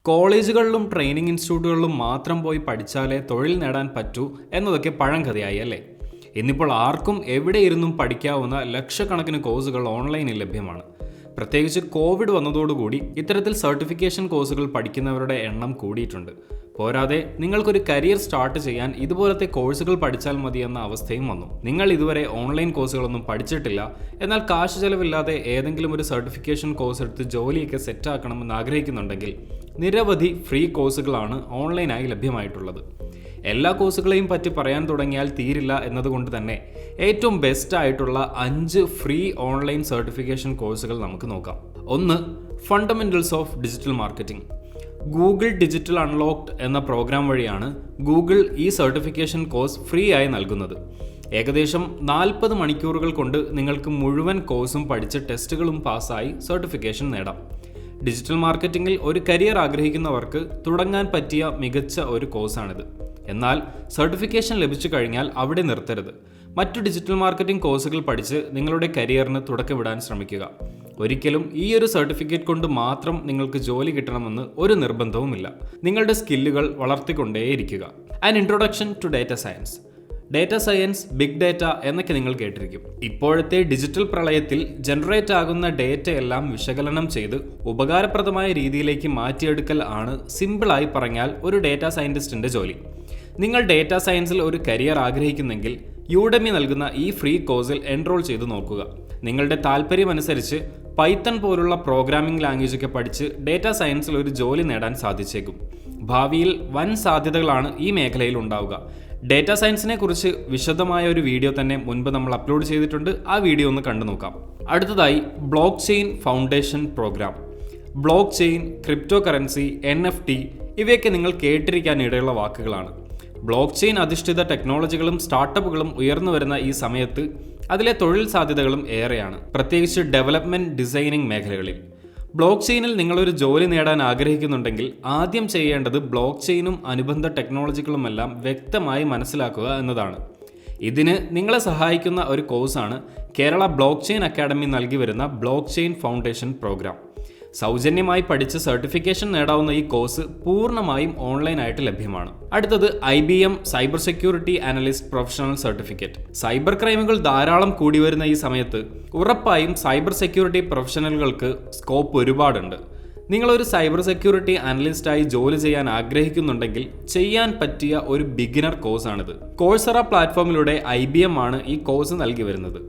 കോളേജുകളിലും ട്രെയിനിങ് ഇൻസ്റ്റിറ്റ്യൂട്ടുകളിലും മാത്രം പോയി പഠിച്ചാലേ തൊഴിൽ നേടാൻ പറ്റൂ എന്നതൊക്കെ പഴങ്കഥയായി അല്ലേ? ഇന്നിപ്പോൾ ആർക്കും എവിടെ ഇരുന്നും പഠിക്കാവുന്ന ലക്ഷക്കണക്കിന് കോഴ്സുകൾ ഓൺലൈനിൽ ലഭ്യമാണ്. പ്രത്യേകിച്ച് കോവിഡ് വന്നതോടുകൂടി ഇത്തരത്തിൽ സർട്ടിഫിക്കേഷൻ കോഴ്സുകൾ പഠിക്കുന്നവരുടെ എണ്ണം കൂടിയിട്ടുണ്ട്. പോരാതെ നിങ്ങൾക്കൊരു കരിയർ സ്റ്റാർട്ട് ചെയ്യാൻ ഇതുപോലത്തെ കോഴ്സുകൾ പഠിച്ചാൽ മതി എന്ന അവസ്ഥയും വന്നു. നിങ്ങൾ ഇതുവരെ ഓൺലൈൻ കോഴ്സുകളൊന്നും പഠിച്ചിട്ടില്ല, എന്നാൽ കാശ് ചെലവില്ലാതെ ഏതെങ്കിലും ഒരു സർട്ടിഫിക്കേഷൻ കോഴ്സ് എടുത്ത് ജോലിയൊക്കെ സെറ്റാക്കണമെന്ന് ആഗ്രഹിക്കുന്നുണ്ടെങ്കിൽ നിരവധി ഫ്രീ കോഴ്സുകളാണ് ഓൺലൈനായി ലഭ്യമായിട്ടുള്ളത്. എല്ലാ കോഴ്സുകളെയും പറ്റി പറയാൻ തുടങ്ങിയാൽ തീരില്ല എന്നതുകൊണ്ട് തന്നെ ഏറ്റവും ബെസ്റ്റ് ആയിട്ടുള്ള 5 ഫ്രീ ഓൺലൈൻ സർട്ടിഫിക്കേഷൻ കോഴ്സുകൾ നമുക്ക് നോക്കാം. 1. Fundamentals of digital marketing. Google digital unlocked എന്ന പ്രോഗ്രാം വഴിയാണ് ഗൂഗിൾ ഈ സർട്ടിഫിക്കേഷൻ കോഴ്സ് ഫ്രീ ആയി നൽകുന്നത്. ഏകദേശം 40 മണിക്കൂറുകൾ കൊണ്ട് നിങ്ങൾക്ക് മുഴുവൻ കോഴ്സും പഠിച്ച് ടെസ്റ്റുകളും പാസ്സായി സർട്ടിഫിക്കേഷൻ നേടാം. ഡിജിറ്റൽ മാർക്കറ്റിംഗിൽ ഒരു കരിയർ ആഗ്രഹിക്കുന്നവർക്ക് തുടങ്ങാൻ പറ്റിയ മികച്ച ഒരു കോഴ്സാണിത്. എന്നാൽ സർട്ടിഫിക്കേഷൻ ലഭിച്ചു കഴിഞ്ഞാൽ അവിടെ നിർത്തരുത്. മറ്റു ഡിജിറ്റൽ മാർക്കറ്റിംഗ് കോഴ്സുകൾ പഠിച്ച് നിങ്ങളുടെ കരിയറിന് തുടക്കമിടാൻ ശ്രമിക്കുക. ഒരിക്കലും ഈ ഒരു സർട്ടിഫിക്കറ്റ് കൊണ്ട് മാത്രം നിങ്ങൾക്ക് ജോലി കിട്ടണമെന്ന് ഒരു നിർബന്ധവുമില്ല. നിങ്ങളുടെ സ്കില്ലുകൾ വളർത്തിക്കൊണ്ടേയിരിക്കുക. An introduction to data science. Data science, big data എന്നൊക്കെ നിങ്ങൾ കേട്ടിരിക്കും. ഇപ്പോഴത്തെ ഡിജിറ്റൽ പ്രളയത്തിൽ ജനറേറ്റ് ആകുന്ന ഡേറ്റയെല്ലാം വിശകലനം ചെയ്ത് ഉപകാരപ്രദമായ രീതിയിലേക്ക് മാറ്റിയെടുക്കൽ ആണ് സിമ്പിളായി പറഞ്ഞാൽ ഒരു ഡാറ്റ സയൻറ്റിസ്റ്റിൻ്റെ ജോലി. നിങ്ങൾ ഡാറ്റ സയൻസിൽ ഒരു കരിയർ ആഗ്രഹിക്കുന്നെങ്കിൽ യൂഡെമി നൽകുന്ന ഈ ഫ്രീ കോഴ്സിൽ എൻറോൾ ചെയ്ത് നോക്കുക. നിങ്ങളുടെ താല്പര്യമനുസരിച്ച് പൈത്തൺ പോലുള്ള പ്രോഗ്രാമിംഗ് ലാംഗ്വേജൊക്കെ പഠിച്ച് ഡാറ്റ സയൻസിൽ ഒരു ജോലി നേടാൻ സാധിച്ചേക്കും. ഭാവിയിൽ വൻ സാധ്യതകളാണ് ഈ മേഖലയിൽ ഉണ്ടാവുക. ഡാറ്റ സയൻസിനെ കുറിച്ച് വിശദമായ ഒരു വീഡിയോ തന്നെ മുൻപ് നമ്മൾ അപ്ലോഡ് ചെയ്തിട്ടുണ്ട്. ആ വീഡിയോ ഒന്ന് കണ്ടു നോക്കാം. അടുത്തതായി blockchain foundation programme. Blockchain, cryptocurrency, NFT ഇവയൊക്കെ നിങ്ങൾ കേട്ടിരിക്കാൻ ഇടയുള്ള വാക്കുകളാണ്. ബ്ലോക്ക് ചെയിൻ അധിഷ്ഠിത ടെക്നോളജികളും സ്റ്റാർട്ടപ്പുകളും ഉയർന്നു വരുന്ന ഈ സമയത്ത് അതിലെ തൊഴിൽ സാധ്യതകളും ഏറെയാണ്, പ്രത്യേകിച്ച് ഡെവലപ്മെന്റ്, ഡിസൈനിങ് മേഖലകളിൽ. ബ്ലോക്ക് ചെയിനിൽ നിങ്ങളൊരു ജോലി നേടാൻ ആഗ്രഹിക്കുന്നുണ്ടെങ്കിൽ ആദ്യം ചെയ്യേണ്ടത് ബ്ലോക്ക് ചെയിനും അനുബന്ധ ടെക്നോളജികളുമെല്ലാം വ്യക്തമായി മനസ്സിലാക്കുക എന്നതാണ്. ഇതിന് നിങ്ങളെ സഹായിക്കുന്ന ഒരു കോഴ്സാണ് കേരള ബ്ലോക്ക് ചെയിൻ അക്കാഡമി നൽകി വരുന്ന ബ്ലോക്ക് ചെയിൻ ഫൗണ്ടേഷൻ പ്രോഗ്രാം. സൗജന്യമായി പഠിച്ച് സർട്ടിഫിക്കേഷൻ നേടാവുന്ന ഈ കോഴ്സ് പൂർണ്ണമായും ഓൺലൈനായിട്ട് ലഭ്യമാണ്. അടുത്തത് IBM cyber security analyst professional certificate. Cyber ക്രൈമുകൾ ധാരാളം കൂടി വരുന്ന ഈ സമയത്ത് ഉറപ്പായും സൈബർ സെക്യൂരിറ്റി പ്രൊഫഷണലുകൾക്ക് സ്കോപ്പ് ഒരുപാടുണ്ട്. നിങ്ങളൊരു സൈബർ സെക്യൂരിറ്റി അനലിസ്റ്റായി ജോലി ചെയ്യാൻ ആഗ്രഹിക്കുന്നുണ്ടെങ്കിൽ ചെയ്യാൻ പറ്റിയ ഒരു ബിഗിനർ കോഴ്സാണിത്. കോഴ്സറ പ്ലാറ്റ്ഫോമിലൂടെ IBM ആണ് ഈ കോഴ്സ് നൽകി വരുന്നത്.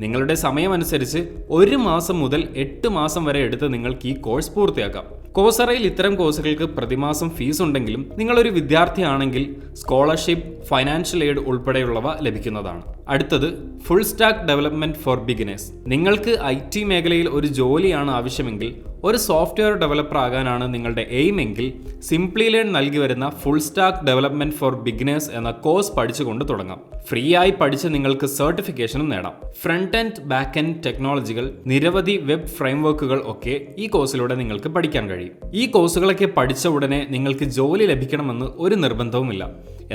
നിങ്ങളുടെ സമയമനുസരിച്ച് 1 മാസം മുതൽ 8 മാസം വരെ എടുത്ത് നിങ്ങൾക്ക് ഈ കോഴ്സ് പൂർത്തിയാക്കാം. കോഴ്സറയിൽ ഇത്തരം കോഴ്സുകൾക്ക് പ്രതിമാസം ഫീസ് ഉണ്ടെങ്കിലും നിങ്ങളൊരു വിദ്യാർത്ഥിയാണെങ്കിൽ സ്കോളർഷിപ്പ്, ഫൈനാൻഷ്യൽ എയ്ഡ് ഉൾപ്പെടെയുള്ളവ ലഭിക്കുന്നതാണ്. അടുത്തത് full stack development for beginners. നിങ്ങൾക്ക് IT മേഖലയിൽ ഒരു ജോലിയാണ് ആവശ്യമെങ്കിൽ, ഒരു സോഫ്റ്റ്വെയർ ഡെവലപ്പർ ആകാനാണ് നിങ്ങളുടെ എയിം എങ്കിൽ, സിംപ്ലിലേൺ നൽകി വരുന്ന full stack development for beginners എന്ന കോഴ്സ് പഠിച്ചുകൊണ്ട് തുടങ്ങാം. ഫ്രീ ആയി പഠിച്ച് നിങ്ങൾക്ക് സർട്ടിഫിക്കേഷനും നേടാം. ഫ്രണ്ട് എൻഡ്, ബാക്ക് എൻഡ് ടെക്നോളജികൾ, നിരവധി വെബ് ഫ്രെയിംവർക്കുകൾ ഒക്കെ ഈ കോഴ്സിലൂടെ നിങ്ങൾക്ക് പഠിക്കാൻ കഴിയും. ഈ കോഴ്സുകളൊക്കെ പഠിച്ച ഉടനെ നിങ്ങൾക്ക് ജോലി ലഭിക്കണമെന്ന് ഒരു നിർബന്ധവുമില്ല.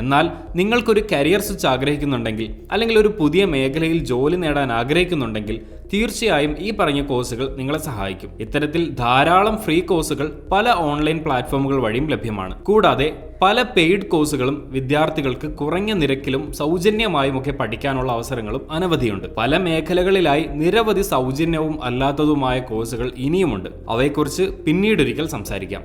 എന്നാൽ നിങ്ങൾക്കൊരു കരിയർ സ്വിച്ച് ആഗ്രഹിക്കുന്നുണ്ടെങ്കിൽ, അല്ലെങ്കിൽ ഒരു പുതിയ മേഖലയിൽ ജോലി നേടാൻ ആഗ്രഹിക്കുന്നുണ്ടെങ്കിൽ തീർച്ചയായും ഈ പറഞ്ഞ കോഴ്സുകൾ നിങ്ങളെ സഹായിക്കും. ഇത്തരത്തിൽ ധാരാളം ഫ്രീ കോഴ്സുകൾ പല ഓൺലൈൻ പ്ലാറ്റ്ഫോമുകൾ വഴിയും ലഭ്യമാണ്. കൂടാതെ പല പെയ്ഡ് കോഴ്സുകളും വിദ്യാർത്ഥികൾക്ക് കുറഞ്ഞ നിരക്കിലും സൗജന്യമായും ഒക്കെ പഠിക്കാനുള്ള അവസരങ്ങളും അനവധിയുണ്ട്. പല മേഖലകളിലായി നിരവധി സൗജന്യവും അല്ലാത്തതുമായ കോഴ്സുകൾ ഇനിയുമുണ്ട്. അവയെക്കുറിച്ച് പിന്നീടൊരിക്കൽ സംസാരിക്കാം.